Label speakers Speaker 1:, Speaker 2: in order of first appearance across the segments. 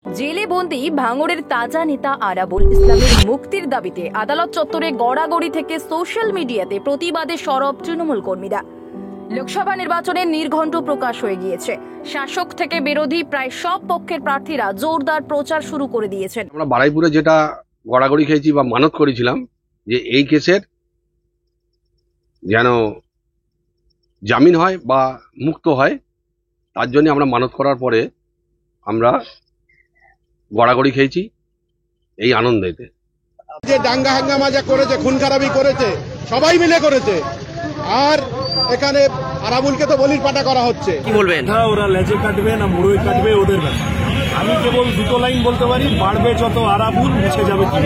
Speaker 1: জেলে বন্দী ভাঙড়ের তাজা নেতা আরাবুল ইসলামের মুক্তির দাবিতে আদালত চত্বরে গড়াগড়ি থেকে সোশ্যাল মিডিয়াতে প্রতিবাদে সরব তৃণমূল কর্মীরা। লোকসভা নির্বাচনে নির্ঘণ্ট প্রকাশ হয়ে গিয়েছে। শাসক থেকে বিরোধী প্রায় সব পক্ষের প্রার্থীরা জোরদার প্রচার শুরু করে দিয়েছেন।
Speaker 2: আমরা বারাইপুরে যেটা গড়াগড়ি খেয়েছি বা মানত করেছিলাম যে এই কেসের যেন জামিন হয় বা মুক্ত হয়, তার জন্য আমরা মানত করার পরে আমরা গড়াগড়ি খেয়েছি এই আনন্দেতে।
Speaker 3: যে দাঙ্গা হাঙ্গামা যা করেছে, খুন খারাপি করেছে, সবাই মিলে করেছে। আর এখানে আরাবুলকে তো বলির পাটা করা হচ্ছে।
Speaker 4: কি বলবেন?
Speaker 5: ওরা লেজে কাটবে না মুড়োয় কাটবে ওদের ব্যাপার। আমি কেবল দুটো লাইন বলতে পারি, বাড়বে যত আরাবুল মুছে যাবে কি।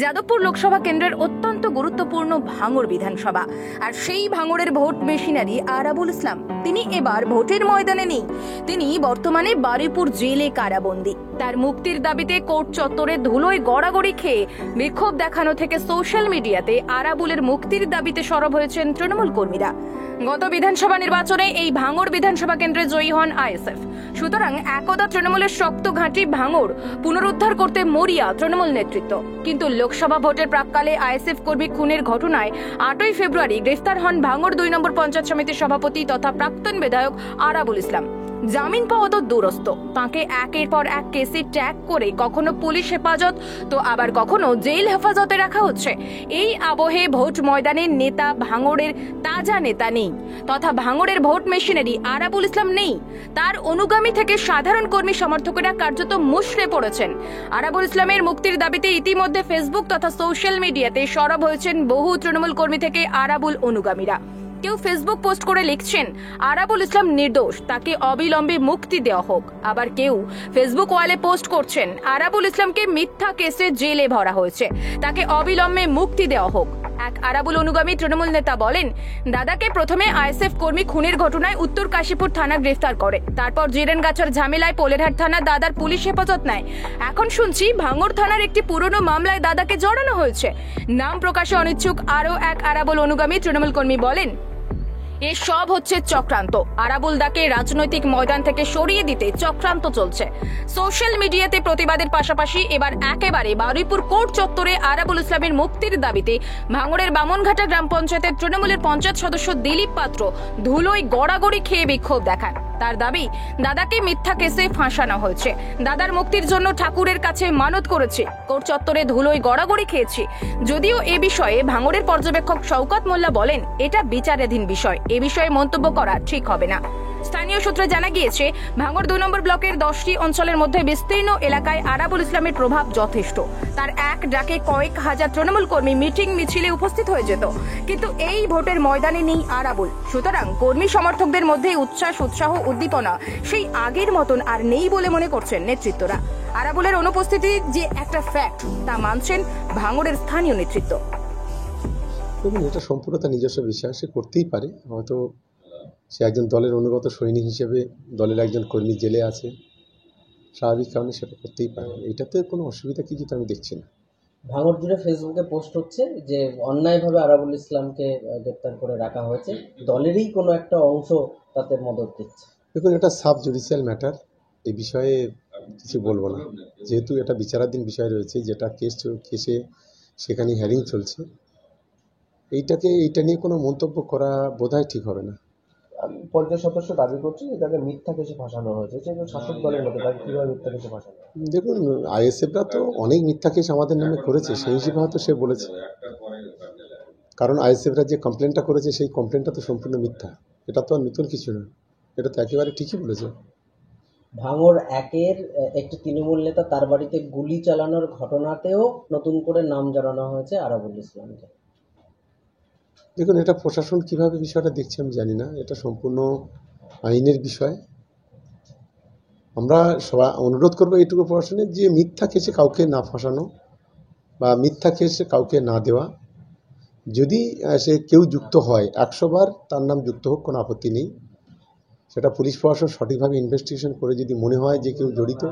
Speaker 1: যাদবপুর লোকসভা কেন্দ্রের অত্যন্ত গুরুত্বপূর্ণ ভাঙড় বিধানসভা, আর সেই ভাঙড়ের ভোট মেশিনারি আরাবুল ইসলাম তিনি এবার ভোটের ময়দানে নেই। তিনি বর্তমানে বারুইপুর জেলে কারাবন্দী। তার মুক্তির দাবিতে কোর্ট চত্বরে ধুলোয় গড়াগড়ি খেয়ে বিক্ষোভ দেখানো থেকে সোশ্যাল মিডিয়াতে আরাবুলের মুক্তির দাবিতে সরব হয়েছেন তৃণমূল কর্মীরা। গত বিধানসভা নির্বাচনে এই ভাঙড় বিধানসভা কেন্দ্রে জয়ী হন আইএসএফ। সুতরাং একদা তৃণমূলের শক্ত ঘাঁটি ভাঙড় পুনরুদ্ধার করতে মরিয়া তৃণমূল নেতৃত্ব। কিন্তু লোকসভা ভোটের প্রাক্কালে আইএসএফ কর্মী খুনের ঘটনায় 8ই ফেব্রুয়ারি গ্রেফতার হন ভাঙড় 2 নম্বর পঞ্চায়েত সমিতির সভাপতি তথা প্রাক্তন বিধায়ক আরাবুল ইসলাম। জামিন পাওয়া তো দূরস্থ, তাঁকে একের পর এক কেসে ট্র্যাক করে কখনো পুলিশ হেফাজত তো আবার কখনো জেল হেফাজতে রাখা হচ্ছে। এই আবহে ভোট ময়দানের নেতা ভাঙড়ের তাজা নেতা নেই, তথা ভাঙড়ের ভোট মেশিনারি আরাবুল ইসলাম নেই। তার অনুগামী থেকে সাধারণ কর্মী সমর্থকেরা কার্যত মুষড়ে পড়েছেন। আরাবুল ইসলামের মুক্তির দাবিতে ইতিমধ্যে ফেসবুক তথা সোশ্যাল মিডিয়াতে সরব হয়েছেন বহু তৃণমূল কর্মী থেকে আরাবুল অনুগামীরা। কেউ ফেসবুক পোস্ট করে লিখছেন আরাবুল ইসলাম নির্দোষ, তাকে অবিলম্বে মুক্তি দেওয়া হোক। আবার কেউ ফেসবুক ওয়ালে পোস্ট করছেন আরাবুল ইসলামকে মিথ্যা কেসে জেলে ভরা হয়েছে, তাকে অবিলম্বে মুক্তি দেওয়া হোক। এক আরাবুল অনুগামী তৃণমূল নেতা বলেন, দাদাকে প্রথমে আইএসএফ কর্মী খুনের ঘটনায় উত্তর কাশীপুর থানা গ্রেফতার করে, তারপর জিরেনগাছার ঝামেলায় পোলেরহাট থানা দাদার পুলিশ হেফাজত নেয়। এখন শুনছি ভাঙড় থানার একটি পুরনো মামলায় দাদাকে জড়ানো হয়েছে। নাম প্রকাশে অনিচ্ছুক আরও এক আরাবুল অনুগামী তৃণমূল কর্মী বলেন, এসব হচ্ছে চক্রান্ত। আরাবুল দাকে রাজনৈতিক ময়দান থেকে সরিয়ে দিতে চক্রান্ত চলছে। সোশ্যাল মিডিয়াতে প্রতিবাদের পাশাপাশি এবার একেবারে বারুইপুর কোর্ট চত্বরে আরাবুল ইসলামের মুক্তির দাবিতে ভাঙড়ের বামনঘাটা গ্রাম পঞ্চায়েতের তৃণমূলের পঞ্চায়েত সদস্য দিলীপ পাত্র ধুলোয় গড়াগড়ি খেয়ে বিক্ষোভ দেখান। তার দাবি, দাদাকে মিথ্যা কেসে ফাঁসানো হয়েছে। দাদার মুক্তির জন্য ঠাকুরের কাছে মানত করেছে, কোর্ট চত্বরে ধুলোয় গড়াগড়ি খেয়েছি। যদিও এ বিষয়ে ভাঙড়ের পর্যবেক্ষক শওকত মোল্লা বলেন, এটা বিচারাধীন বিষয়, এ বিষয়ে মন্তব্য করা ঠিক হবে না। স্থানীয় সূত্রে জানা গিয়েছে, ভাঙড় 2 নম্বর ব্লকের 10টি অঞ্চলের মধ্যে বিস্তীর্ণ এলাকায় আরাবুল ইসলামের প্রভাব যথেষ্ট। তার এক ডাকে কয়েক হাজার তৃণমূল কর্মী মিটিং মিছিলে উপস্থিত হয়ে যেত, কিন্তু এই ভোটের ময়দানে নেই আরাবুল। সুতরাং কর্মী সমর্থকদের মধ্যে উচ্ছ্বাস, উৎসাহ, উদ্দীপনা সেই আগের মতন আর নেই বলে মনে করছেন নেতৃত্বরা। আরাবুলের অনুপস্থিতি যে একটা ফ্যাক্ট তা মানছেন ভাঙড়ের স্থানীয় নেতৃত্ব।
Speaker 6: এটা সম্পূর্ণ তার নিজস্ব বিষয়, সে করতেই পারে। হয়তো সে একজন দলের অনুগত সৈনিক হিসেবে দলের একজন কর্মী জেলে আছে, স্বাভাবিক কারণে সেটা করতেই পারে। এটাতে কোনো অসুবিধা কিছু তো আমি দেখছি না।
Speaker 4: ভাঙড় জুড়ে ফেসবুকে পোস্ট হচ্ছে যে অন্যায়ভাবে আরাবুল ইসলামকে গ্রেপ্তার করে রাখা হয়েছে, দলেরই কোনো একটা অংশ তাতে মদত দিচ্ছে।
Speaker 6: দেখুন, এটা সাব জুডিশিয়াল ম্যাটার, এই বিষয়ে কিছু বলবো না। যেহেতু এটা বিচারাধীন বিষয় রয়েছে, যেটা কেসে সেখানে হিয়ারিং চলছে, এইটা নিয়ে কোনো মন্তব্য করা বোধহয় ঠিক হবে না।
Speaker 7: পঞ্চায়েত সদস্য দাবি করছে যে তাকে মিথ্যা কেসে ফাঁসানো হয়েছে, যে শাসক দলের মধ্যে তাকে কীভাবে মিথ্যা কেসে ফাঁসানো?
Speaker 6: দেখুন, আইএসএফরা তো অনেক মিথ্যা কেস আমাদের নামে করেছে, সেই হিসেবে হয়তো সে বলেছে। কারণ আইএসএফরা যে কমপ্লেনটা করেছে সেই কমপ্লেনটা তো সম্পূর্ণ মিথ্যা, এটা তো আর নতুন কিছু না, এটা তো একেবারে ঠিকই বলেছে।
Speaker 4: ভাঙড় একের একটি তৃণমূল নেতা তার বাড়িতে গুলি চালানোর ঘটনাতেও নতুন করে নাম জানানো হয়েছে আরাবুল ইসলামকে।
Speaker 6: দেখুন, এটা প্রশাসন কিভাবে বিষয়টা দেখছে আমি জানি না, এটা সম্পূর্ণ আইনের বিষয়। আমরা সবাই অনুরোধ করবো এইটুকু প্রশাসনের, যে মিথ্যা কেসে কাউকে না ফাঁসানো বা মিথ্যা কেসে কাউকে না দেওয়া। যদি সে কেউ যুক্ত হয় 100 বার তার নাম যুক্ত হোক, কোনো আপত্তি নেই। সেটা পুলিশ প্রশাসন সঠিকভাবে ইনভেস্টিগেশন করে যদি মনে হয় যে কেউ জড়িত,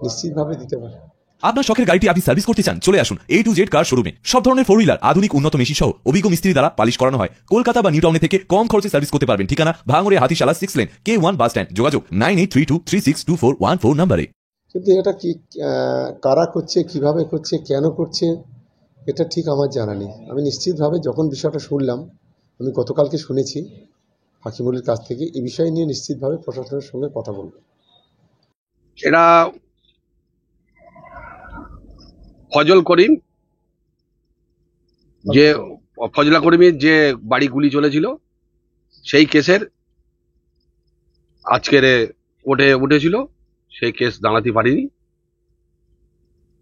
Speaker 6: নিশ্চিতভাবে দিতে পারে।
Speaker 8: আপনার শখের গাড়িটি আপনি সার্ভিস করতে চান, চলে আসুন A to Z কার শোরুমে। সব ধরনের 4 হুইলার, আধুনিক উন্নত মেশিন সহ অভিজ্ঞ মিস্ত্রি দ্বারা পালিশ করানো হয়। কলকাতা বা নিউ টাউনে থেকে কম খরচে সার্ভিস করতে পারবেন। ঠিকানা ভাঙড়ে Hatishala 6 lane K1 bus stand. যোগাযোগ 9832362414 নম্বরে।
Speaker 6: কিন্তু এটা কি কারা করছে, কিভাবে করছে, কেন করছে, এটা ঠিক আমার জানা নেই। আমি নিশ্চিতভাবে যখন বিষয়টা শুনলাম, আমি গতকালকে শুনেছি হাকিমুলের কাছ থেকে, এই বিষয় নিয়ে নিশ্চিতভাবে প্রশাসনের সঙ্গে কথা বলব।
Speaker 2: এরা ফজল করিম, যে ফজলা করিমের যে বাড়ি গুলি চলেছিল, সেই কেসের আজকের কোর্টে উঠেছিল, সেই কেস দাঁড়াতে পারিনি।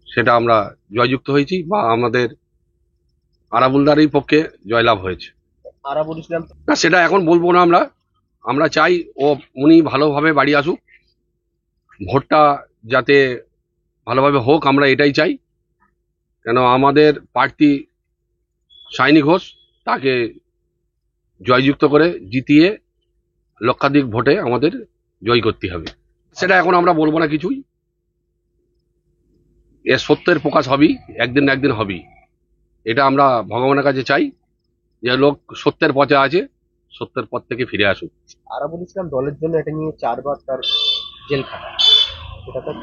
Speaker 2: সেটা আমরা জয়যুক্ত হয়েছি, বা আমাদের আরাবুলদারের পক্ষে জয়লাভ হয়েছে।
Speaker 7: আরাবুল ইসলাম
Speaker 2: না, সেটা এখন বলবো না। আমরা চাই উনি ভালোভাবে বাড়ি আসুক, ভোটটা যাতে ভালোভাবে হোক, আমরা এটাই চাই। কেন আমাদের প্রার্থী সাইনি ঘোষ, তাকে জয়যুক্ত করে জিতিয়ে লক্ষাধিক ভোটে আমাদের জয় করতে হবে। সেটা এখন আমরা বলবো না কিছুই। এর সত্যের প্রকাশ হবেই, একদিন না একদিন হবেই। এটা আমরা ভগবানের কাছে চাই যে লোক সত্যের পথে আছে, সত্যের পথ থেকে ফিরে আসুক।
Speaker 7: আরাবুল ইসলাম দলের জন্য এটা নিয়ে 4 বার তার জেল খাটা, এটা তার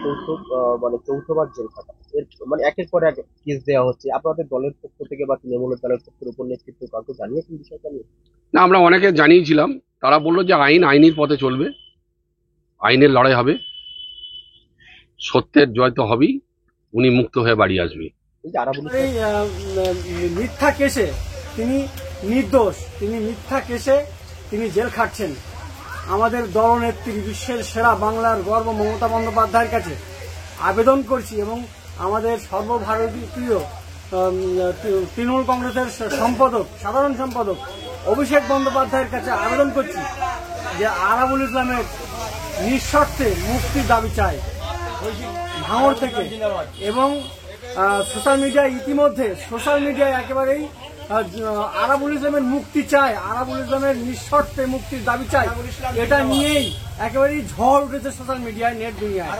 Speaker 7: চৌথবার জেল খাটা। এর মানে একের পর এক কেস দেওয়া হচ্ছে। আপনাদের দলের পক্ষ থেকে বা তৃণমূলের দলের পক্ষের উপর নেতৃত্ব কাউকে জানিয়েছেন বিষয়টা নিয়ে?
Speaker 2: না, আমরা অনেকে জানিয়েছিলাম, তারা বললো যে আইনের পথে চলবে, আইনের লড়াই হবে, সত্যের জয় তো হবেই, উনি মুক্ত হয়ে বাড়ি আসবে।
Speaker 7: আরাবুল
Speaker 9: এই মিথ্যা কেসে তিনি নির্দোষ, তিনি মিথ্যা কেসে তিনি জেল খাটছেন। আমাদের দলনেত্রী, বিশ্বের সেরা, বাংলার গর্ব মমতা বন্দ্যোপাধ্যায়ের কাছে আবেদন করছি, এবং আমাদের সর্বভারতীয় তৃণমূল কংগ্রেসের সাধারণ সম্পাদক অভিষেক বন্দ্যোপাধ্যায়ের কাছে আবেদন করছি যে আরাবুল ইসলামের নিঃশর্তে মুক্তির দাবি চাই ভাঙড় থেকে। এবং সোশ্যাল মিডিয়ায় একেবারেই আরাবুল ইসলামের মুক্তি চায়, আরাবুল ইসলামের নিঃশর্তে মুক্তির দাবি চাই। এটা নিয়েই একেবারেই ঝড় উঠেছে সোশ্যাল মিডিয়ায়, নেট দুনিয়ায়।